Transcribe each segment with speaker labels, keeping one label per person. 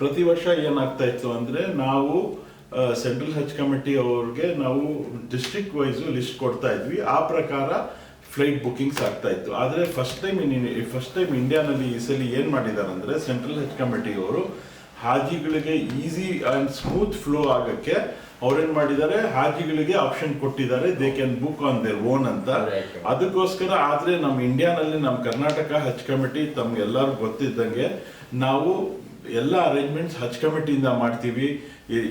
Speaker 1: ಪ್ರತಿ ವರ್ಷ ಏನಾಗ್ತಾ ಇತ್ತು ಅಂದರೆ ನಾವು ಸೆಂಟ್ರಲ್ ಹಜ್ ಕಮಿಟಿ ಅವ್ರಿಗೆ ನಾವು ಡಿಸ್ಟ್ರಿಕ್ಟ್ ವೈಸು ಲಿಸ್ಟ್ ಕೊಡ್ತಾ ಇದ್ವಿ. ಆ ಪ್ರಕಾರ ಫ್ಲೈಟ್ ಬುಕ್ಕಿಂಗ್ಸ್ ಆಗ್ತಾ ಇತ್ತು. ಆದರೆ ಫಸ್ಟ್ ಟೈಮ್ ಇಂಡಿಯಾನಲ್ಲಿ ಈ ಸಲ ಏನು ಮಾಡಿದ್ದಾರೆ ಅಂದರೆ ಸೆಂಟ್ರಲ್ ಹಜ್ ಕಮಿಟಿಯವರು ಹಾಜಿಗಳಿಗೆ ಈಸಿ ಆ್ಯಂಡ್ ಸ್ಮೂತ್ ಫ್ಲೋ ಆಗೋಕ್ಕೆ ಅವ್ರೇನು ಮಾಡಿದ್ದಾರೆ, ಹಾಜಿಗಳಿಗೆ ಆಪ್ಷನ್ ಕೊಟ್ಟಿದ್ದಾರೆ, they can book on their own ಅಂತ. ಅದಕ್ಕೋಸ್ಕರ ಆದರೆ ನಮ್ಮ ಇಂಡಿಯಾನಲ್ಲಿ ನಮ್ಮ ಕರ್ನಾಟಕ ಹಜ್ ಕಮಿಟಿ ತಮ್ಗೆಲ್ಲರೂ ಗೊತ್ತಿದ್ದಂಗೆ ನಾವು ಎಲ್ಲ ಅರೇಂಜ್ಮೆಂಟ್ಸ್ ಹಜ್ ಕಮಿಟಿಯಿಂದ ಮಾಡ್ತೀವಿ.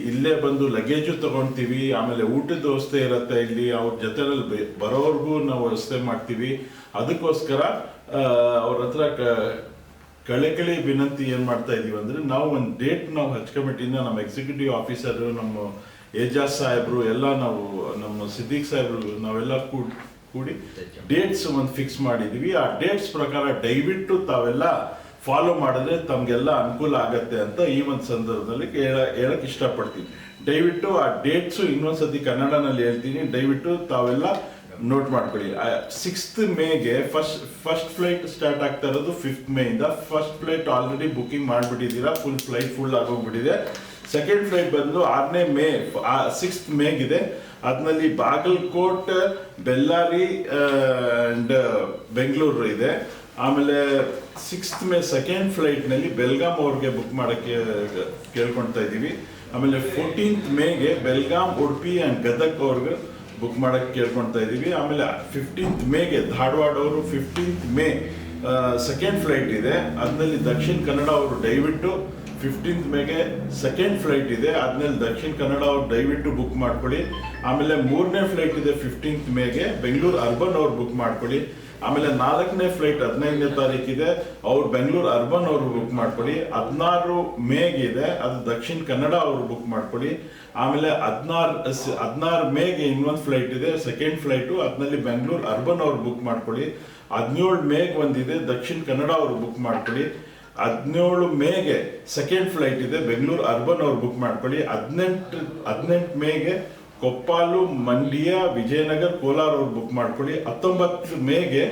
Speaker 1: ಇಲ್ಲೇ ಬಂದು ಲಗೇಜು ತಗೊಳ್ತೀವಿ, ಆಮೇಲೆ ಊಟದ ವ್ಯವಸ್ಥೆ ಇರುತ್ತೆ, ಇಲ್ಲಿ ಅವ್ರ ಜೊತೆಯಲ್ಲಿ ಬರೋರ್ಗೂ ನಾವು ವ್ಯವಸ್ಥೆ ಮಾಡ್ತೀವಿ. ಅದಕ್ಕೋಸ್ಕರ ಅವ್ರ ಹತ್ರ ಕಳಿ ವಿನಂತಿ ಏನು ಮಾಡ್ತಾ ಇದೀವಿ ಅಂದರೆ ನಾವು ಒಂದು ಡೇಟ್ ನಾವು ಹಜ್ ಕಮಿಟಿಯಿಂದ ನಮ್ಮ ಎಕ್ಸಿಕ್ಯೂಟಿವ್ ಆಫೀಸರು, ನಮ್ಮ ಏಜಾಜ್ ಸಾಹೇಬರು ಎಲ್ಲ, ನಾವು ನಮ್ಮ ಸಿದ್ದಿಕ್ ಸಾಹೇಬರು ನಾವೆಲ್ಲ ಕೂಡಿ ಡೇಟ್ಸ್ ಒಂದು ಫಿಕ್ಸ್ ಮಾಡಿದ್ದೀವಿ. ಆ ಡೇಟ್ಸ್ ಪ್ರಕಾರ ದಯವಿಟ್ಟು ತಾವೆಲ್ಲ ಫಾಲೋ ಮಾಡಿದ್ರೆ ತಮಗೆಲ್ಲ ಅನುಕೂಲ ಆಗತ್ತೆ ಅಂತ ಈ ಒಂದು ಸಂದರ್ಭದಲ್ಲಿ ಹೇಳಕ್ಕೆ ಇಷ್ಟಪಡ್ತೀನಿ. ದಯವಿಟ್ಟು ಆ ಡೇಟ್ಸು ಇನ್ನೊಂದ್ಸತಿ ಕನ್ನಡನಲ್ಲಿ ಹೇಳ್ತೀನಿ, ದಯವಿಟ್ಟು ತಾವೆಲ್ಲ ನೋಟ್ ಮಾಡ್ಕೊಳ್ಳಿ. 6th ಮೇಗೆ ಫಸ್ಟ್ ಫ್ಲೈಟ್ ಸ್ಟಾರ್ಟ್ ಆಗ್ತಾ ಇರೋದು 5th ಮೇಯಿಂದ. ಫಸ್ಟ್ ಫ್ಲೈಟ್ ಆಲ್ರೆಡಿ ಬುಕ್ಕಿಂಗ್ ಮಾಡಿಬಿಟ್ಟಿದ್ದೀರಾ, ಫುಲ್ ಆಗೋಗ್ಬಿಟ್ಟಿದೆ. ಸೆಕೆಂಡ್ ಫ್ಲೈಟ್ ಬಂದು 6ನೇ ಮೇ 6th ಮೇಗಿದೆ. ಅದ್ರಲ್ಲಿ ಬಾಗಲಕೋಟ್, ಬೆಳ್ಳಾರಿ ಅಂಡ್ ಬೆಂಗಳೂರು ಇದೆ. ಆಮೇಲೆ 6th ಮೇ ಸೆಕೆಂಡ್ ಫ್ಲೈಟ್ನಲ್ಲಿ ಬೆಲ್ಗಾಮ್ ಅವ್ರಿಗೆ ಬುಕ್ ಮಾಡೋಕ್ಕೆ ಕೇಳ್ಕೊಳ್ತಾ ಇದ್ದೀವಿ. ಆಮೇಲೆ 14th ಮೇಗೆ ಬೆಲ್ಗಾಮ್, ಉಡುಪಿ ಆ್ಯಂಡ್ ಗದಗ್ ಅವ್ರಿಗೆ ಬುಕ್ ಮಾಡೋಕ್ಕೆ ಕೇಳ್ಕೊಳ್ತಾ ಇದ್ದೀವಿ. ಆಮೇಲೆ 15th ಮೇಗೆ ಧಾರವಾಡ ಅವರು 15th ಮೇ ಸೆಕೆಂಡ್ ಫ್ಲೈಟ್ ಇದೆ. ಅದರಲ್ಲಿ ದಕ್ಷಿಣ ಕನ್ನಡ ಅವರು ದಯವಿಟ್ಟು 15th ಮೇಗೆ ಸೆಕೆಂಡ್ ಫ್ಲೈಟ್ ಇದೆ. ಅದ್ರಲ್ಲಿ ದಕ್ಷಿಣ ಕನ್ನಡ ಅವ್ರು ದಯವಿಟ್ಟು ಬುಕ್ ಮಾಡ್ಕೊಳ್ಳಿ. ಆಮೇಲೆ 3ನೇ ಫ್ಲೈಟ್ ಇದೆ 15th ಮೇಗೆ, ಬೆಂಗಳೂರು ಅರ್ಬನ್ ಅವ್ರು ಬುಕ್ ಮಾಡ್ಕೊಳ್ಳಿ. ಆಮೇಲೆ 4ನೇ ಫ್ಲೈಟ್ 15ನೇ ತಾರೀಕಿದೆ, ಅವ್ರು ಬೆಂಗಳೂರು ಅರ್ಬನ್ ಅವರು ಬುಕ್ ಮಾಡ್ಕೊಳ್ಳಿ. 16 ಮೇಗೆ ಇದೆ, ಅದು ದಕ್ಷಿಣ ಕನ್ನಡ ಅವರು ಬುಕ್ ಮಾಡ್ಕೊಳ್ಳಿ. ಆಮೇಲೆ 16 ಮೇಗೆ ಇನ್ನೊಂದು ಫ್ಲೈಟ್ ಇದೆ, ಸೆಕೆಂಡ್ ಫ್ಲೈಟು, ಅದರಲ್ಲಿ ಬೆಂಗಳೂರು ಅರ್ಬನ್ ಅವರು ಬುಕ್ ಮಾಡ್ಕೊಳ್ಳಿ. 17 ಮೇಗೆ ಒಂದಿದೆ, ದಕ್ಷಿಣ ಕನ್ನಡ ಅವರು ಬುಕ್ ಮಾಡ್ಕೊಳ್ಳಿ. 17 ಮೇಗೆ ಸೆಕೆಂಡ್ ಫ್ಲೈಟ್ ಇದೆ, ಬೆಂಗಳೂರು ಅರ್ಬನ್ ಅವ್ರು ಬುಕ್ ಮಾಡ್ಕೊಳ್ಳಿ. 18 ಮೇಗೆ ಕೊಪ್ಪಾಲು, ಮಂಡ್ಯ, ವಿಜಯನಗರ, ಕೋಲಾರ ಅವ್ರು ಬುಕ್ ಮಾಡ್ಕೊಳ್ಳಿ. 19 ಮೇಗೆ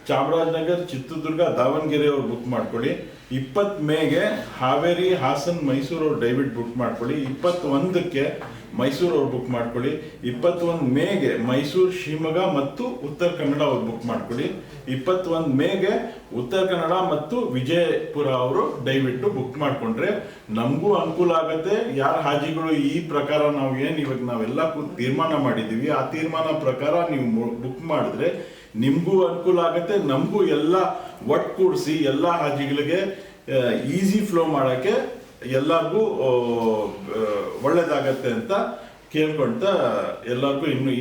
Speaker 1: ಚಾಮರಾಜನಗರ, ಚಿತ್ರದುರ್ಗ, ದಾವಣಗೆರೆ ಅವ್ರು ಬುಕ್ ಮಾಡ್ಕೊಳ್ಳಿ. 20 ಮೇಗೆ ಹಾವೇರಿ, ಹಾಸನ್, ಮೈಸೂರು ಅವ್ರು ದಯವಿಟ್ಟು ಬುಕ್ ಮಾಡ್ಕೊಳ್ಳಿ. 21ಕ್ಕೆ ಮೈಸೂರು ಅವ್ರು ಬುಕ್ ಮಾಡ್ಕೊಳ್ಳಿ. 21 ಮೇಗೆ ಮೈಸೂರು, ಶಿವಮೊಗ್ಗ ಮತ್ತು ಉತ್ತರ ಕನ್ನಡ ಅವ್ರು ಬುಕ್ ಮಾಡ್ಕೊಳ್ಳಿ. 21 ಮೇಗೆ ಉತ್ತರ ಕನ್ನಡ ಮತ್ತು ವಿಜಯಪುರ ಅವರು ದಯವಿಟ್ಟು ಬುಕ್ ಮಾಡಿಕೊಂಡ್ರೆ ನಮಗೂ ಅನುಕೂಲ ಆಗುತ್ತೆ. ಯಾರ ಹಾಜಿಗಳು ಈ ಪ್ರಕಾರ ನಾವು ಇವಾಗ ನಾವೆಲ್ಲ ತೀರ್ಮಾನ ಮಾಡಿದ್ದೀವಿ, ಆ ತೀರ್ಮಾನ ಪ್ರಕಾರ ನೀವು ಬುಕ್ ಮಾಡಿದ್ರೆ ನಿಮಗೂ ಅನುಕೂಲ ಆಗುತ್ತೆ, ನಮಗೂ ಎಲ್ಲ ಒಟ್ಟು ಕೂಡಿಸಿ ಎಲ್ಲ ಹಾಜಿಗಳಿಗೆ ಈಸಿ ಫ್ಲೋ ಮಾಡೋಕ್ಕೆ ಎಲ್ಲರಿಗೂ ಒಳ್ಳೇದಾಗತ್ತೆ ಅಂತ ಕೇಳ್ಕೊಳ್ತಾ ಎಲ್ಲರಿಗೂ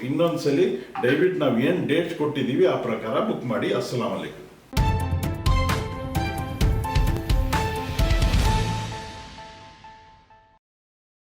Speaker 1: ಇನ್ನೊಂದ್ಸಲಿ ದಯವಿಟ್ಟು ನಾವು ಏನು ಡೇಟ್ಸ್ ಕೊಟ್ಟಿದ್ದೀವಿ ಆ ಪ್ರಕಾರ ಬುಕ್ ಮಾಡಿ. ಅಸ್ಸಲಾಂ ಅಲೈಕುಂ.